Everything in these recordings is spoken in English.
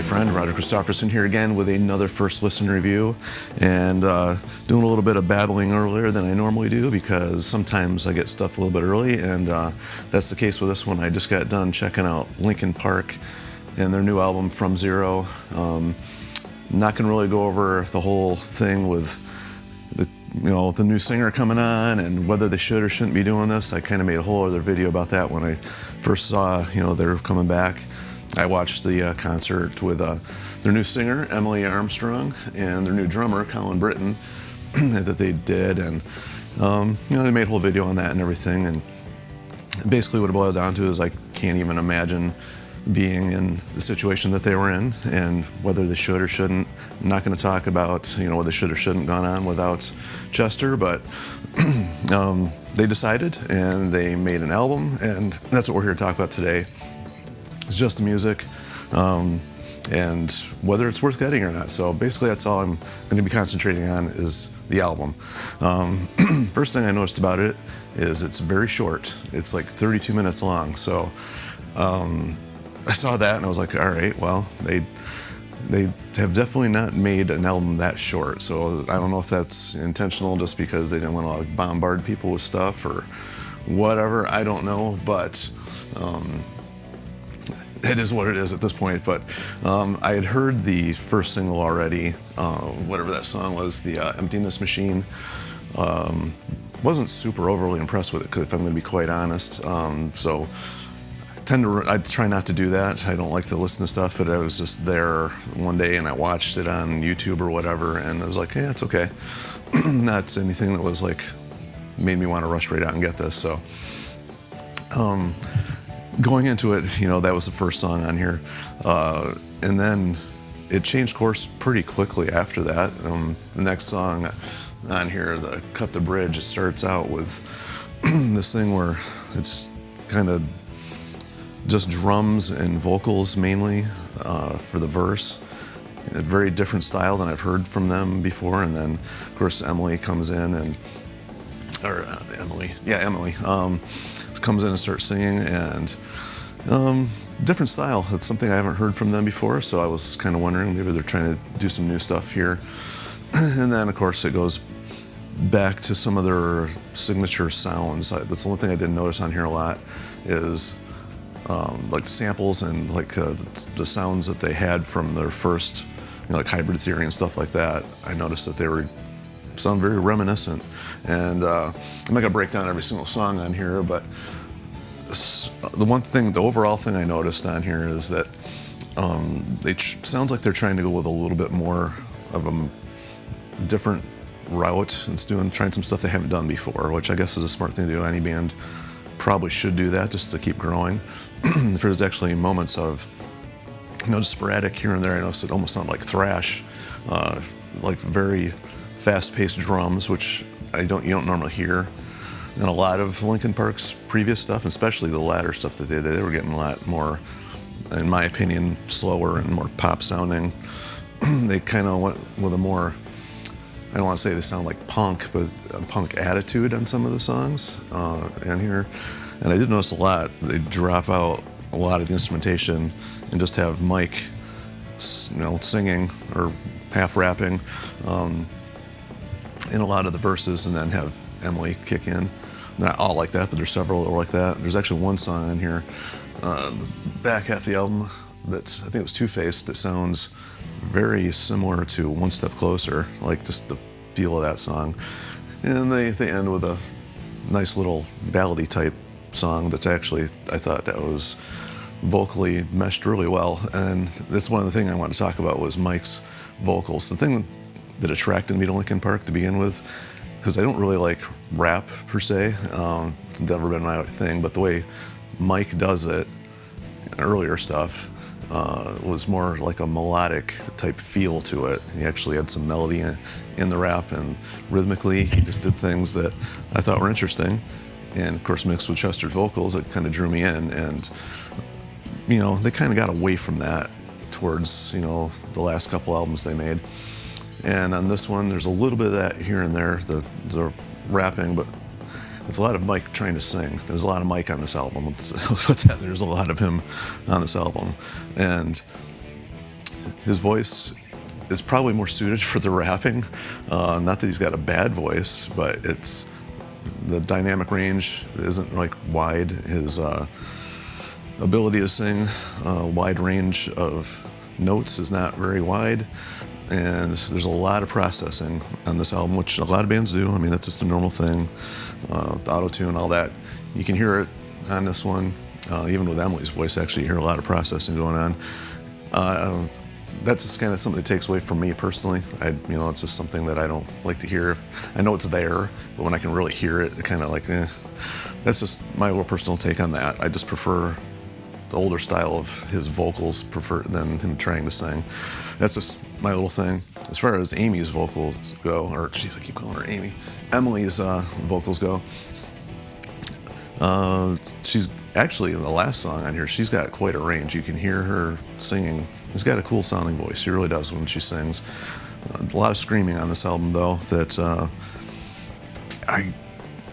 Hey friend, Roger Christopherson here again with another first listen review, and doing a little bit of babbling earlier than I normally do because sometimes I get stuff a little bit early, and that's the case with this one. I just got done checking out Linkin Park and their new album From Zero. Not gonna really go over the whole thing with the new singer coming on and whether they should or shouldn't be doing this. I kind of made a whole other video about that when I first saw they're coming back. I watched the concert with their new singer, Emily Armstrong, and their new drummer, Colin Britton, that they did, and they made a whole video on that and everything, and basically what it boiled down to is I can't even imagine being in the situation that they were in and whether they should or shouldn't. I'm not going to talk about whether they should or shouldn't gone on without Chester, but they decided and they made an album, and that's what we're here to talk about today. It's just the music and whether it's worth getting or not. So basically that's all I'm going to be concentrating on is the album. First thing I noticed about it is it's very short. It's like 32 minutes long. So I saw that and I was like, all right, well, they have definitely not made an album that short. So I don't know if that's intentional just because they didn't want to bombard people with stuff or whatever. I don't know, but it is what it is at this point. But I had heard the first single already, whatever that song was, the Emptiness Machine. Wasn't super overly impressed with it, if I'm going to be quite honest. So I try not to do that. I don't like to listen to stuff, but I was just there one day and I watched it on YouTube or whatever, and I was like, yeah, it's okay. Not anything that was like made me want to rush right out and get this. So going into it, that was the first song on here, and then it changed course pretty quickly after that. The next song on here, the Cut the Bridge, it starts out with this thing where it's kind of just drums and vocals mainly for the verse. A very different style than I've heard from them before, and then of course Emily comes in Emily comes in and starts singing, and different style. It's something I haven't heard from them before, so I was kind of wondering maybe they're trying to do some new stuff here. And then of course it goes back to some of their signature sounds. That's the one thing I didn't notice on here a lot is like samples and like the sounds that they had from their first, like Hybrid Theory and stuff like that. I noticed that they sound very reminiscent, and I'm not gonna break down every single song on here, but the overall thing I noticed on here is that sounds like they're trying to go with a little bit more of a different route and trying some stuff they haven't done before, which I guess is a smart thing to do. Any band probably should do that just to keep growing. There's actually moments of just sporadic here and there. I noticed it almost sounded like thrash, like very fast-paced drums, which you don't normally hear in a lot of Linkin Park's previous stuff, especially the latter stuff that they did. They were getting a lot more, in my opinion, slower and more pop sounding. They kind of went with a more, I don't want to say they sound like punk, but a punk attitude on some of the songs in here. And I did notice a lot, they drop out a lot of the instrumentation and just have Mike, singing or half rapping in a lot of the verses, and then have Emily kick in. Not all like that, but there's several that are like that. There's actually one song in here, the back half of the album, that I think it was Two-Faced, that sounds very similar to One Step Closer, like just the feel of that song. And they end with a nice little ballady type song that's actually, I thought that was vocally meshed really well. And that's one of the things I wanted to talk about was Mike's vocals. The thing that attracted me to Linkin Park to begin with, because I don't really like rap per se, it's never been my thing, but the way Mike does it, earlier stuff, was more like a melodic type feel to it. He actually had some melody in the rap, and rhythmically he just did things that I thought were interesting, and of course mixed with Chester's vocals, it kind of drew me in. And they kind of got away from that towards the last couple albums they made. And on this one there's a little bit of that here and there, the rapping, but it's a lot of Mike trying to sing. There's a lot of Mike on this album. There's a lot of him on this album. And his voice is probably more suited for the rapping. Not that he's got a bad voice, but it's the dynamic range isn't like wide. His ability to sing a wide range of notes is not very wide, and there's a lot of processing on this album, which a lot of bands do. I mean, that's just a normal thing. Auto-tune, all that. You can hear it on this one. Even with Emily's voice, actually, you hear a lot of processing going on. That's just kind of something that takes away from me personally. It's just something that I don't like to hear. I know it's there, but when I can really hear it, it kind of like, That's just my little personal take on that. I just prefer the older style of his vocals than him trying to sing. That's just my little thing. As far as Amy's vocals go, or geez, I keep calling her Amy. Emily's vocals go. She's actually in the last song on here. She's got quite a range. You can hear her singing. She's got a cool sounding voice. She really does when she sings. A lot of screaming on this album, though. That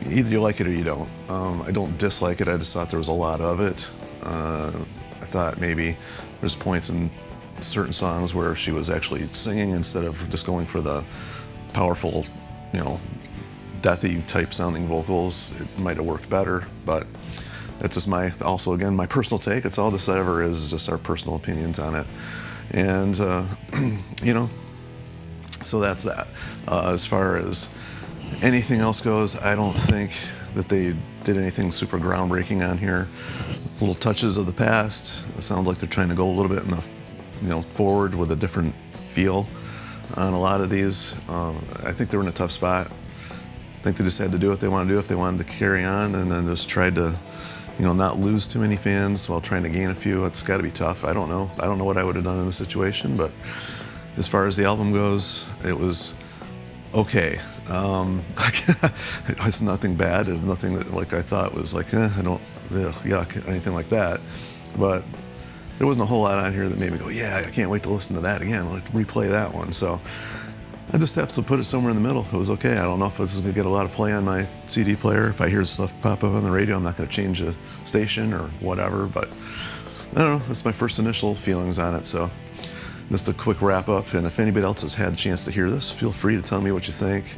either you like it or you don't. I don't dislike it. I just thought there was a lot of it. I thought maybe there's points in certain songs where she was actually singing instead of just going for the powerful, deathy type sounding vocals. It might have worked better, but that's just my personal take. It's all this ever is just our personal opinions on it. And, so that's that. As far as anything else goes, I don't think that they did anything super groundbreaking on here. It's little touches of the past. It sounds like they're trying to go a little bit in the, forward with a different feel on a lot of these. I think they were in a tough spot. I think they just had to do what they wanted to do if they wanted to carry on, and then just tried to, not lose too many fans while trying to gain a few. It's got to be tough. I don't know. I don't know what I would have done in the situation, but as far as the album goes, it was okay. It's nothing bad. It's nothing that I thought was I don't, yuck, anything like that. But there wasn't a whole lot on here that made me go, yeah, I can't wait to listen to that again. I'll replay that one. So I just have to put it somewhere in the middle. It was okay. I don't know if this is going to get a lot of play on my CD player. If I hear stuff pop up on the radio, I'm not going to change the station or whatever. But I don't know. That's my first initial feelings on it. So just a quick wrap up. And if anybody else has had a chance to hear this, feel free to tell me what you think.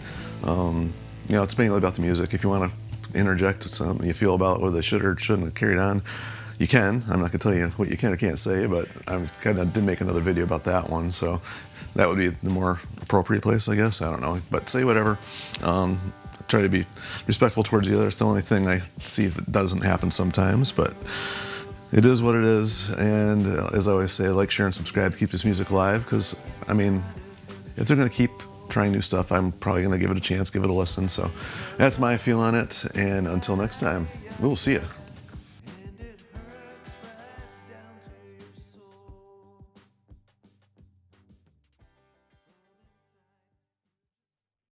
It's mainly about the music. If you want to interject something you feel about whether they should or shouldn't have carried on, you can. I'm not going to tell you what you can or can't say, but I kind of did make another video about that one. So that would be the more appropriate place, I guess. I don't know. But say whatever. Try to be respectful towards the other. It's the only thing I see that doesn't happen sometimes, but it is what it is. And as I always say, like, share, and subscribe to keep this music alive, because, if they're going to keep trying new stuff, I'm probably going to give it a chance, give it a listen. So that's my feel on it. And until next time, we will see you.